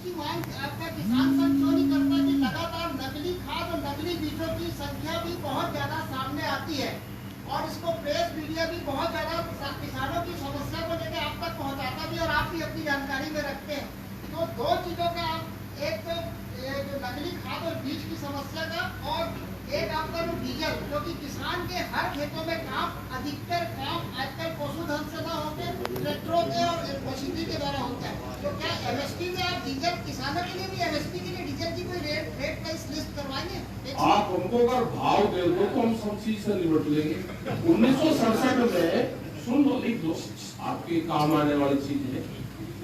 की मांग आपका किसान संघ क्यों नहीं करता कि लगातार नकली खाद और नकली बीजों की संख्या भी बहुत ज्यादा सामने आती है और इसको प्रेस मीडिया भी बहुत ज्यादा किसानों की समस्या को लेकर आप तक पहुंचाता भी और आप भी अपनी जानकारी में रखते हैं। तो दो चीजों का आप एक तो जो नकली खाद और बीज की समस्या का और एक आपका जो डीजल, क्योंकि किसान के हर खेतों में काम अधिकतर काम आजकल पशुधन से ना होकर ट्रैक्टरों के और मशीनरी के द्वारा होता है। तो क्या एमएसपी में आप डीजल किसानों के लिए भी एमएसपी के लिए डीजल की कोई रेट का लिस्ट करवाएंगे? आप हमको अगर भाव दे दो तो हम सब चीज से निपट लेंगे। 1967 में सुन लो, लिख दो, आपके काम आने वाली चीज है।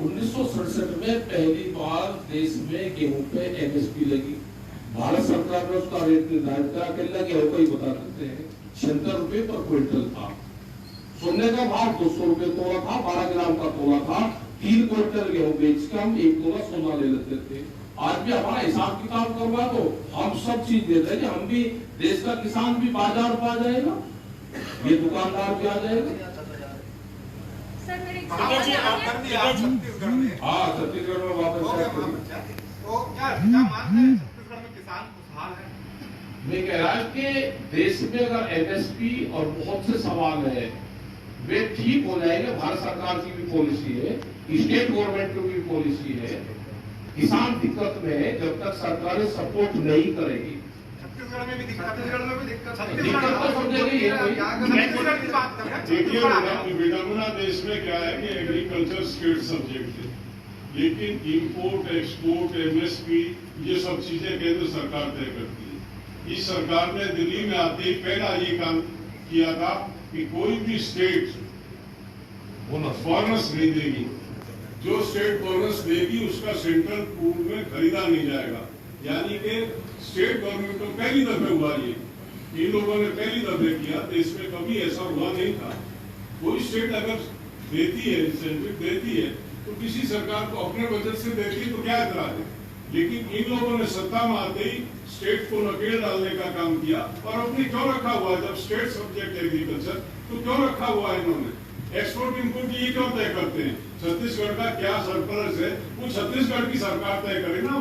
1967 में पहली बार देश में गेहूं पे एमएसपी लगी। भारत सरकार ने उसका रेट निर्धारित करा, अकेला गेहूं को ही बता सकते हैं 76 रुपए पर क्विंटल था। सोने का भाव 200 रुपए तोला था, 12 ग्राम का तोला था। 3 क्विंटल गेहूं बेच के हम 1 तोला सोना ले लेते थे। आज भी हमारा हिसाब किताब करवा दो, हम सब चीज दे देंगे। हम भी, देश का किसान भी बाजार पा जाएगा, ये दुकानदार भी आ जाएगा। हाँ, छत्तीसगढ़ में वापस मैं कह रहा कि देश में अगर एमएसपी और बहुत से सवाल है वे ठीक हो जाएंगे। भारत सरकार की भी पॉलिसी है, स्टेट गवर्नमेंट की भी पॉलिसी है। किसान दिक्कत में है जब तक सरकारें सपोर्ट नहीं करेगी। छत्तीसगढ़ में भी दिक्कत तो समझेगी ये देखिए, विडम्बना देश में क्या है कि एग्रीकल्चर स्टेट सब्जेक्ट है, लेकिन इंपोर्ट, एक्सपोर्ट, एमएसपी ये सब चीजें केंद्र सरकार तय करती है। इस सरकार ने दिल्ली में आते ही पहला ये काम किया था कि कोई भी स्टेट बोनस नहीं देगी। जो स्टेट बोनस देगी उसका सेंट्रल पूल में खरीदा नहीं जाएगा। यानी कि स्टेट गवर्नमेंट को पहली दफे हुआ ये, इन लोगों ने पहली दफे किया। देश में कभी ऐसा हुआ नहीं था। कोई स्टेट अगर देती है, इंसेंटिव देती है, तो किसी सरकार को अपने बजट से देती है तो क्या एतराज है। लेकिन इन लोगों ने सत्ता में आते ही स्टेट को नकेल डालने का काम किया। और अपने क्यों रखा हुआ, जब स्टेट सब्जेक्ट एग्रीकल्चर, तो क्यों रखा हुआ है इन्होंने? एक्सपोर्ट इम्पोर्ट ये क्यों तय करते हैं? छत्तीसगढ़ का क्या सरप्लस है वो छत्तीसगढ़ की सरकार तय करे ना।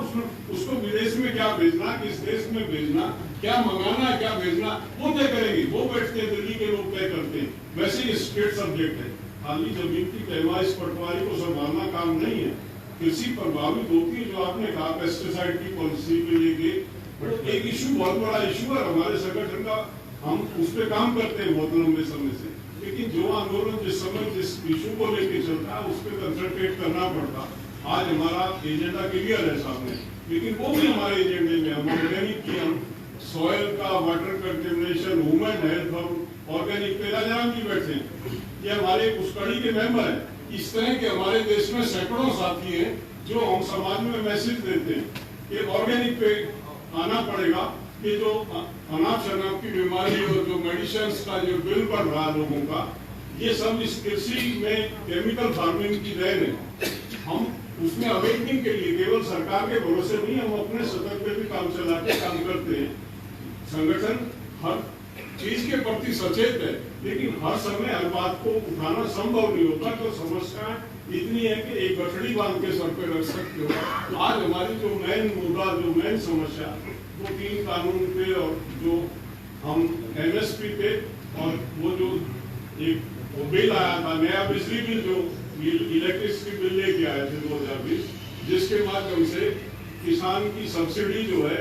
उसको विदेश में क्या भेजना, किस देश में भेजना, क्या मंगाना, क्या भेजना, वो तय करेंगे। वो बैठते दिल्ली के लोग तय करते हैं। वैसे ये स्टेट सब्जेक्ट है। खाली जमीन की पैमाइश पटवारी को संभालना काम नहीं है। कृषि प्रभावित होती है, जो आपने कहा पेस्टिसाइड की पॉलिसी के लिए एक इशू, बहुत बड़ा इशू है हमारे संगठन का। हम उस पर काम करते हैं बहुत लंबे समय से। लेकिन जो आंदोलन जिस समय जिस इशू को लेकर चलता है उस पर कंसंट्रेट करना पड़ता। आज हमारा एजेंडा क्लियर है सामने, लेकिन वो भी हमारे एजेंडे में हम ऑर्गेनिक की, हम सॉइल का, वाटर कंटेमिनेशन, ह्यूमन हेल्थ और ऑर्गेनिक पे राजाराम जी बैठे हैं। ये हमारे उस कड़ी के मेंबर हैं। इस तरह के हमारे देश में सैकड़ों साथी हैं जो हम समाज में मैसेज देते हैं कि ऑर्गेनिक पे आना पड़ेगा। कि जो अनाप शनाप की बीमारी और जो मेडिसिन का जो बिल बढ़ रहा है लोगों का, ये सब इस कृषि में केमिकल फार्मिंग की देन है। हम उसमें अवेकनिंग के लिए केवल सरकार के भरोसे नहीं, हम अपने सतर्क पे भी काम चला के काम करते हैं। संगठन हर चीज के प्रति सचेत है, लेकिन हर समय हर बात को उठाना संभव नहीं होता। तो समस्या इतनी है कि एक गठड़ी बांध के सर पे रख सकते हो। आज हमारी जो मेन मुद्दा, जो मेन समस्या, वो 3 कानून पे और जो हम एमएसपी पे और वो जो एक बिल आया था, नया बिजली बिल जो इलेक्ट्रिसिटी बिल लेके आए थे 2020, जिसके माध्यम से किसान की सब्सिडी जो है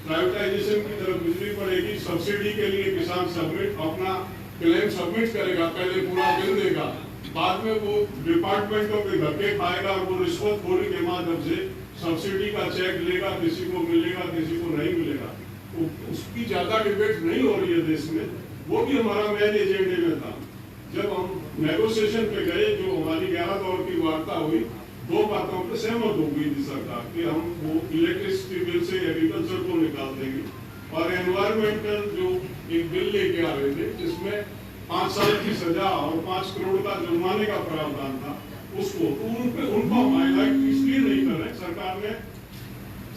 प्राइवेटाइजेशन की तरफ बिजली पड़ेगी। सब्सिडी के लिए किसान अपना क्लेम सबमिट करेगा, पहले पूरा बिल देगा, बाद में वो डिपार्टमेंटों के धक्के खाएगा और वो रिश्वतखोरी के माध्यम से सब्सिडी का चेक लेगा, किसी को मिलेगा, किसी को नहीं मिलेगा। तो उसकी ज्यादा डिबेट नहीं हो रही है देश में। वो भी हमारा मेन एजेंडे में था। जब हम नेगोशिएशन पे गए, जो हमारी 11 दौर की वार्ता हुई, 2 बातों पर सहमत हो गई थी सरकार कि हम वो इलेक्ट्रिसिटी बिल से एग्रीकल्चर को निकाल देंगे और एनवायरमेंटल जो एक बिल लेके आ रहे थे जिसमें 5 साल की सजा और 5 करोड़ का जुर्माने का प्रावधान था, उसको उनको हाईलाइट इसलिए नहीं कर रहे। सरकार ने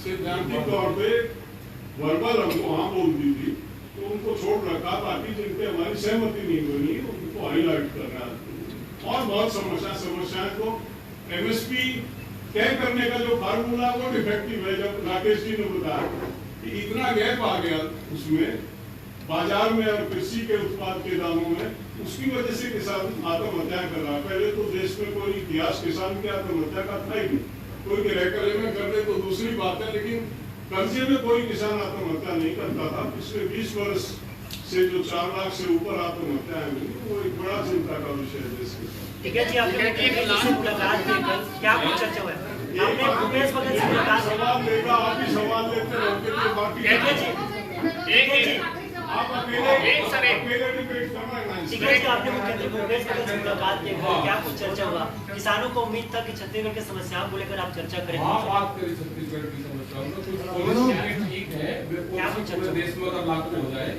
सिद्धांतिक तौर पे वर्बल हमको हाँ बोल दी थी, तो उनको छोड़ रखा। बाकी जिनके हमारी सहमति नहीं बनी उनको हाईलाइट कर रहा है। और बहुत समस्याएं तो एमएसपी तय करने का जो फार्मूला वो डिफेक्टिव है। जब राकेश जी ने बताया कि इतना गैप आ गया उसमें बाजार में और कृषि के उत्पाद के दामों में, उसकी वजह से किसान आत्महत्या कर रहा है। पहले तो देश में कोई इतिहास किसान की आत्महत्या का था ही नहीं। कोई किराए में कर दे तो दूसरी बात है, लेकिन कर्जे में कोई किसान आत्महत्या नहीं करता था। पिछले 20 वर्ष से जो 4 लाख से ऊपर आत्महत्या है वो एक बड़ा चिंता का विषय है देश के। ठीक है जी, आपने मुलाकात की, क्या कुछ चर्चा हुआ? आपने भूपेश बघेल से मुलाकात, सवाल देगा, आप ही सवाल लेते रहते, बाकी आप अकेले डिबेट करना है। ठीक है, तो आपने मुख्यमंत्री भूपेश बघेल से मुलाकात की, क्या कुछ चर्चा हुआ? किसानों को उम्मीद था कि छत्तीसगढ़ की समस्याओं को लेकर आप चर्चा करेंगे। हाँ, बात करें छत्तीसगढ़ की समस्याओं में, कुछ पॉलिसी ठीक है, पूरे देश में अगर लागू हो जाए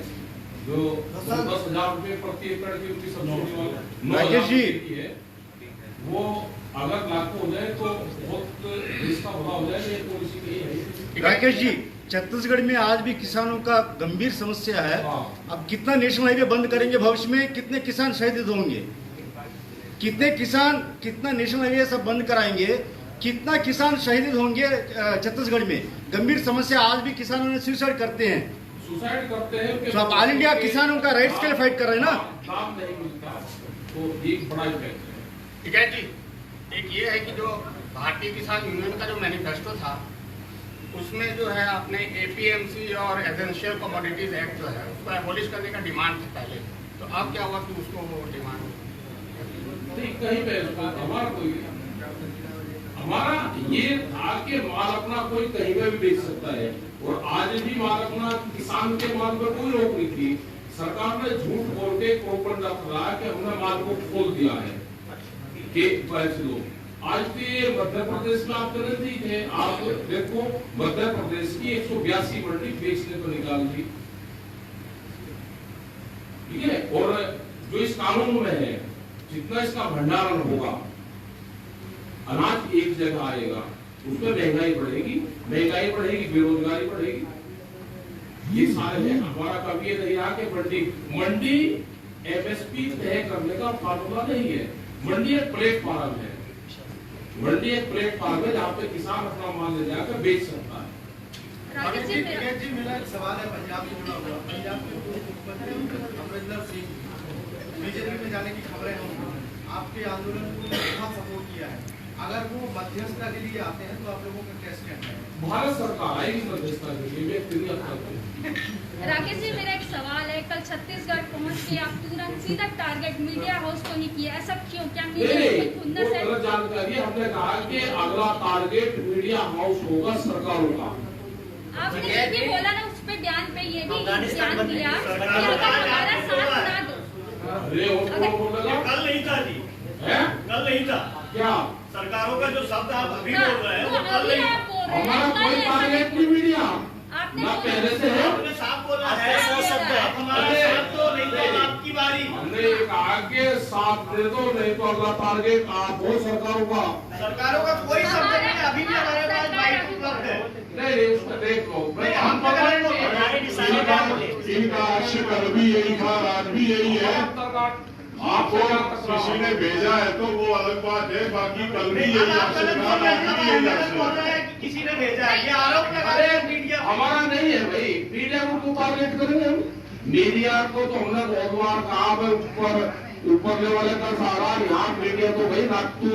जो 10,000 रुपए प्रति एकड़ की उनकी सब्सिडी वाली है, वो अगर लागू हो जाए तो बहुत देश का भला हो जाए। ये पॉलिसी नहीं है। राकेश जी, छत्तीसगढ़ में आज भी किसानों का गंभीर समस्या है। अब कितना नेशनल हाईवे बंद करेंगे भविष्य में, कितने किसान शहीद होंगे, कितना नेशनल हाईवे सब बंद कराएंगे, कितना किसान शहीद होंगे छत्तीसगढ़ में? गंभीर समस्या, आज भी किसानों ने सुसाइड करते हैं। तो अब ऑल इंडिया किसानों का राइट्स के लिए फाइट कर रहे हैं ना। दाम नहीं मिलता तो एक बड़ा इफेक्ट है। ठीक है जी, एक ये है कि जो भारतीय किसान यूनियन का जो मैनिफेस्टो था उसमें जो है आपने एपीएमसी और एसेंशियल कमोडिटीज एक्ट जो है उसको एबॉलिश करने का डिमांड था पहले, तो अब क्या हुआ कि उसको डिमांड कहीं पे हमारा कोई हमारा ये था कि माल अपना कोई कहीं पे भी बेच सकता है, और आज भी माल अपना किसान के माल पर कोई रोक नहीं थी। सरकार ने झूठ बोल के प्रोपेगेंडा फैलाया कि हमने माल को खोल दिया है कि पैसे दो। आज भी मध्य प्रदेश में आप करते थे, आप देखो मध्य प्रदेश की 182 मंडी बेचने को निकाल दी, ठीक है। और जो इस कानून में है, जितना इसका भंडारण होगा, अनाज एक जगह आएगा, उसमें महंगाई बढ़ेगी, बेरोजगारी बढ़ेगी। ये सारे हैं। हमारा कभी ये नहीं रहा कि मंडी एमएसपी तय करने का फार्मूला नहीं है। मंडी एक प्लेटफॉर्म है, जहाँ पे किसान अपना माल ले जाकर बेच सकता है। जी, मेरा एक सवाल है पंजाब से जुड़ा हुआ। पंजाब के मुख्यमंत्री अमरिंदर सिंह बीजेपी में जाने की खबरें हैं, आपके आंदोलन को बहुत सपोर्ट किया है। अगर वो मध्यस्थता के लिए आते हैं तो आप लोगों का क्या स्टैंड है? भारत सरकार आएगी मध्यस्थता के लिए। राकेश जी, मेरा एक सवाल है, कल छत्तीसगढ़ पहुंच के आप तुरंत सीधा टारगेट मीडिया हाउस को नहीं किया, ऐसा क्यों? क्या मीडिया जानकारी? हमने कहा कि अगला टारगेट मीडिया हाउस होगा सरकारों का। आपने ये भी बोला ना, उस पे बयान पे ये भी ध्यान दिया कि अगर हमारा साथ ना दो। अरे कल नहीं था जी, कल नहीं था क्या? सरकारों का जो शब्द आप अभी बोल रहे हैं वो कल नहीं। हमारा कोई टारगेट नहीं मीडिया ना पहले से है। आपने साफ बोला है, हमारे साथ तो नहीं तो आपकी बारी। हमने कहा कि साथ दे दो, नहीं तो अगला टारगेट आप हो सरकारों का। सरकारों का कोई शब्द नहीं है, अभी भी हमारे पास बाइक उपलब्ध है। नहीं, उसको देख लो। इनका आशय कल भी यही था, आज भी यही है। आपको किसी ने भेजा है तो वो अलग बात है, बाकी कल भी यही आशय था, किसी ने भेजा है, ये आरोप लगा रहे हैं मीडिया। हमारा नहीं है भाई, मीडिया को टारगेट करेंगे हम। मीडिया को तो हमने बहुत बार कहा है, ऊपर लेवल का सहारा। यहाँ मीडिया तो भाई रात को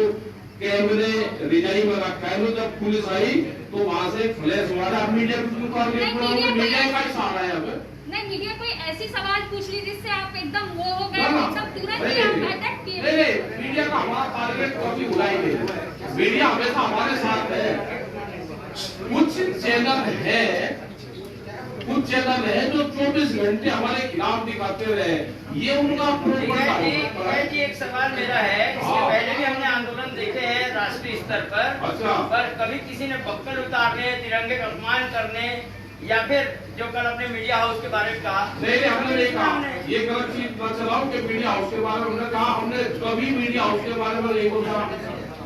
कैमरे रिजाई में रखा है, जब पुलिस आई तो वहाँ से फ्लैश मारा। मीडिया को टारगेट करोगे, मीडिया का सहारा है हमें। नहीं, मीडिया कोई ऐसी सवाल पूछ ली जिससे आप एकदम वो हो गए, एकदम तुरंत ही आप अटैक किए। नहीं, मीडिया का हमारा टारगेट कभी बुरा ही नहीं। मीडिया हमेशा हमारे साथ है। कुछ चैनल है जो 24 घंटे हमारे खिलाफ दिखाते रहे, ये उनका जी एक सवाल मेरा है, इसके पहले भी हमने आंदोलन देखे हैं राष्ट्रीय स्तर पर। अच्छा। पर कभी किसी ने बक्कल उतारने, तिरंगे का अपमान करने, या फिर जो कल अपने मीडिया हाउस के बारे में कहा। नहीं, हमने नहीं कहा। ये गलत चीज मत चलाओ कि मीडिया हाउस के बारे में हमने कहा। हमने कभी मीडिया हाउस के बारे में नहीं बोला।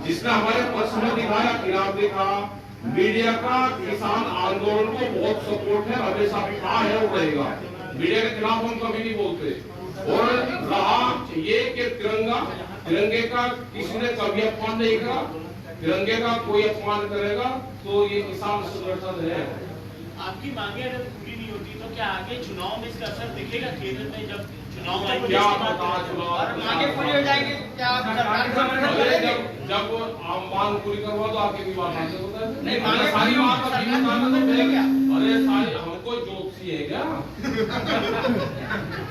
जिसने हमारे पक्ष में दिखाया, खिलाफ दिखा। मीडिया का किसान आंदोलन को बहुत सपोर्ट है, हमेशा था है और रहेगा। मीडिया के खिलाफ हम कभी नहीं बोलते। और रहा ये कि तिरंगे का किसी ने कभी अपमान नहीं करा, तिरंगे का कोई अपमान करेगा तो ये किसान संगठन है। आपकी मांगे अगर पूरी नहीं होती तो क्या आगे चुनाव में इसका असर दिखेगा केंद्र में जब चुनाव आएंगे? क्या पता चुनाव मांगे पूरी हो जाएंगी क्या आप सरकार का समर्थन करेंगे? जब आप मांग पूरी करवा तो आगे की बात आगे होता है। नहीं, मांगे सारी पूरी बात होती अभी है। बताना क्या? अरे सारी हमको जोशी है क्या?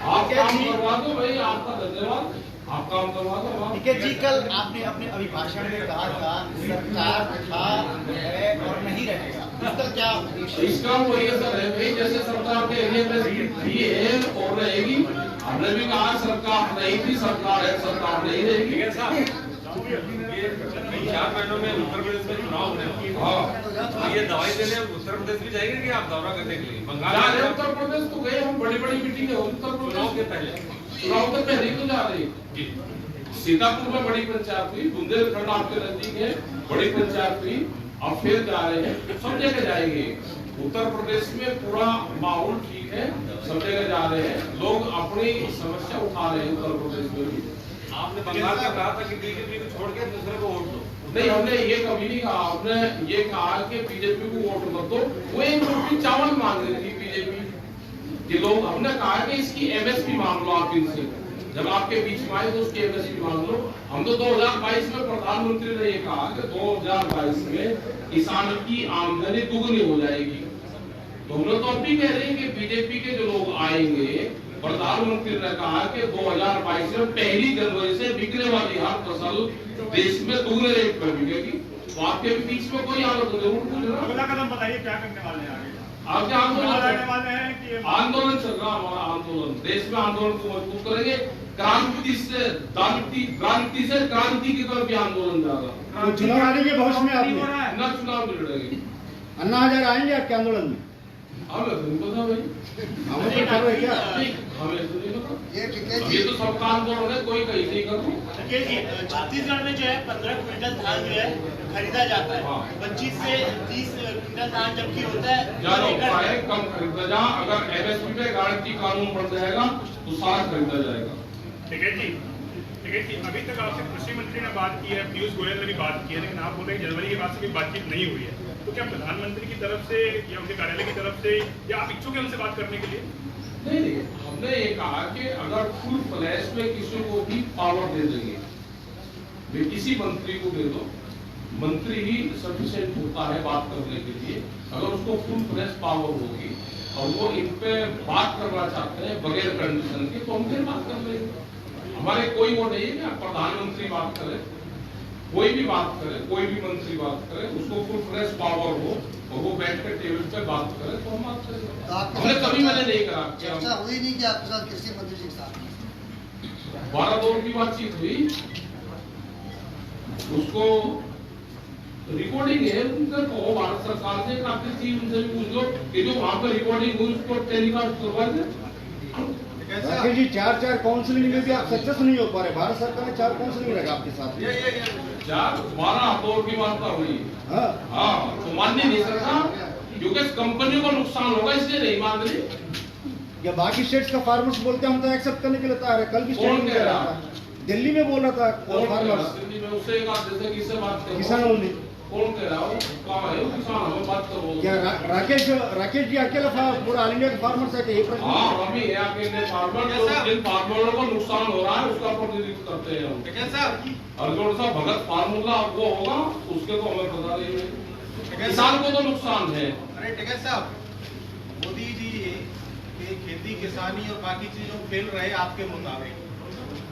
आप काम करवा दो भाई, आपका धन्यवाद, आप काम करवा दो। टिकैत जी, कल आपने अपने अभिभाषण में कहा था सरकार था है और नहीं रहेगा, इसका क्या उद्देश्य? इसका वो ये सर है भाई, जैसे सरकार के एरिया में थी है और रहेगी। हमने भी कहा सरकार नहीं थी, सरकार है, सरकार नहीं रहेगी। ये 4 महीनों में उत्तर प्रदेश में चुनाव होने हैं। हाँ, ये दवाई देने उत्तर प्रदेश भी जाएंगे कि आप दौरा करने के लिए? बंगाल उत्तर प्रदेश तो गए हम, बड़ी बड़ी मीटिंग है उत्तर प्रदेश चुनाव के पहले, चुनाव तो पहले ही तो जा रही। सीतापुर में बड़ी पंचायत हुई, बुंदेलखंड आपके नजदीक है, बड़ी पंचायत हुई, अब फिर जा रहे हैं, सब जगह जाएंगे। उत्तर प्रदेश में पूरा माहौल ठीक है, सब जगह जा रहे हैं, लोग अपनी समस्या उठा रहे हैं उत्तर प्रदेश में भी। आपने बंगाल में कहा था कि बीजेपी को छोड़ के दूसरे को वोट दो। नहीं, हमने ये कभी नहीं कहा, हमने ये कहा कि बीजेपी को वोट मत दो। वो एक रोटी चावल मांग रही थी बीजेपी के लोग, हमने कहा कि इसकी एमएसपी मांग लो आप इनसे, जब आपके बीच में आए तो उसकी एमएसपी मांग लो। हम तो 2022 में प्रधानमंत्री ने ये कहा कि 2022 में किसान की आमदनी दुगनी हो जाएगी। तो हम लोग तो अब भी कह रहे हैं कि बीजेपी के जो लोग आएंगे, प्रधानमंत्री ने कहा कि 2022 में 1 जनवरी से बिकने वाली हर फसल देश में दुगने रेट पर बिकेगी। तो आपके बीच में कोई आंदोलन जरूर पूछना। अगला कदम बताइए क्या करने वाले हैं आगे? आगे आंदोलन वाले हैं कि आंदोलन चल रहा, हमारा आंदोलन, देश में आंदोलन को मजबूत करेंगे। क्रांति से क्रांति की तरफ आंदोलन जा रहा। तो चुनाव लड़ेंगे भविष्य में आपने? न चुनाव लड़ेंगे। अन्ना हजारे आएंगे आपके आंदोलन में? हमें तो नहीं पता भाई, हमें तो कर रहे क्या? हमें तो नहीं पता, ये तो सबका आंदोलन है, कोई कहीं नहीं कर रहा। छत्तीसगढ़ में जो है 15 क्विंटल धान जो है खरीदा जाता है, 25 से 30 क्विंटल धान जबकि होता है ज्यादा होता है, कम खरीदा जा। अगर एमएसपी पे गारंटी कानून बढ़ जाएगा तो सारा खरीदा जाएगा। टिकैत जी, अभी तक आपसे कृषि मंत्री ने बात की है, पीयूष गोयल ने भी बात की है, लेकिन आप बोल रहे हैं जनवरी के बाद से कोई बातचीत नहीं हुई है। तो क्या प्रधानमंत्री की तरफ से या उनके कार्यालय की तरफ से या आप इच्छुक हैं उनसे बात करने के लिए? नहीं, हमने ये कहा कि अगर फुल फ्लैश में किसी को भी पावर दे देंगे, वे किसी मंत्री को दे दो, मंत्री ही सफिशिएंट होता है बात करने के लिए। अगर उसको फुल फ्लैश पावर होगी और वो इन पे बात करना चाहते हैं बगैर कंडीशन के, तो हम फिर बात कर लेंगे। हमारे कोई वो नहीं है कि प्रधानमंत्री बात करे, कोई भी बात करे, कोई भी मंत्री बात करे, उसको फुल फ्लैश पावर हो और वो बैठ कर टेबल पे बात करे तो हम बात करेंगे। हमने कभी मैंने नहीं कहा चर्चा हुई नहीं कि आपके साथ कृषि मंत्री जी के साथ 12 दौर की बातचीत हुई, उसको रिकॉर्डिंग है, उनसे कहो भारत सरकार से काफी चीज उनसे भी पूछ लो कि जो वहाँ पर रिकॉर्डिंग हुई उसको टेलीकास्ट करवा दे। राकेश जी, 4 काउंसिलिंग में भी आप सक्सेस नहीं हो पा रहे। भारत सरकार ने 4 काउंसिलिंग रखा आपके साथ। 12 दौर की वार्ता हुई। हाँ, तो मानने नहीं सकता क्योंकि इस कंपनी को नुकसान होगा, इसलिए नहीं मान रही। या बाकी स्टेट्स का फार्मर्स बोलते हैं हम तो एक्सेप्ट करने के लिए तैयार है। कल भी स्टेट में कह रहा था, दिल्ली में बोल रहा था फार्मर्स, दिल्ली में उससे एक आध जैसे किससे बात करो, किसान ओनली। कौन कह रहा हो, कहाँ है वो किसान, हमें बात करो। क्या राकेश जी अकेला पूरा ऑल इंडिया के फार्मर्स है कि ये प्रश्न? हाँ, अभी अकेले फार्मर, जिन फार्मरों को नुकसान हो रहा है उसका प्रतिनिधित्व करते हैं हम। और जो सा भगत फार्मूला वो होगा उसके तो हमें पता नहीं है, किसान को तो नुकसान है। अरे टिकैत साहब, मोदी जी के खेती किसानी और बाकी चीजों खेल रहे आपके मुताबिक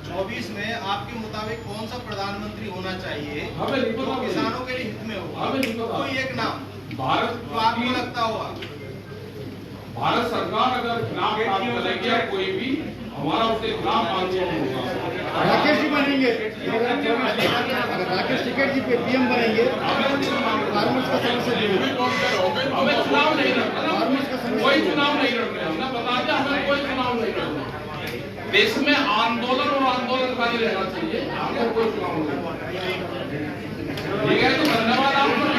24 में आपके मुताबिक कौन सा प्रधानमंत्री होना चाहिए हमें नहीं पता, किसानों के लिए हित में हो? हमें नहीं पता। कोई एक नाम भारत जो आपको लगता होगा। भारत सरकार अगर खिलाफ काम करेगी या कोई भी, हमारा उसके खिलाफ आंदोलन होगा। राकेश जी बनेंगे, अगर राकेश टिकैत जी पे पीएम बनेंगे, फार्मर्स का समस्या हमें चुनाव नहीं लड़ना, कोई चुनाव नहीं लड़ना, हमने बता दिया हमें कोई चुनाव नहीं लड़ना। देश में आंदोलन और आंदोलनकारी रहना चाहिए, आपको कोई चुनाव नहीं। ठीक है, तो धन्यवाद आपको।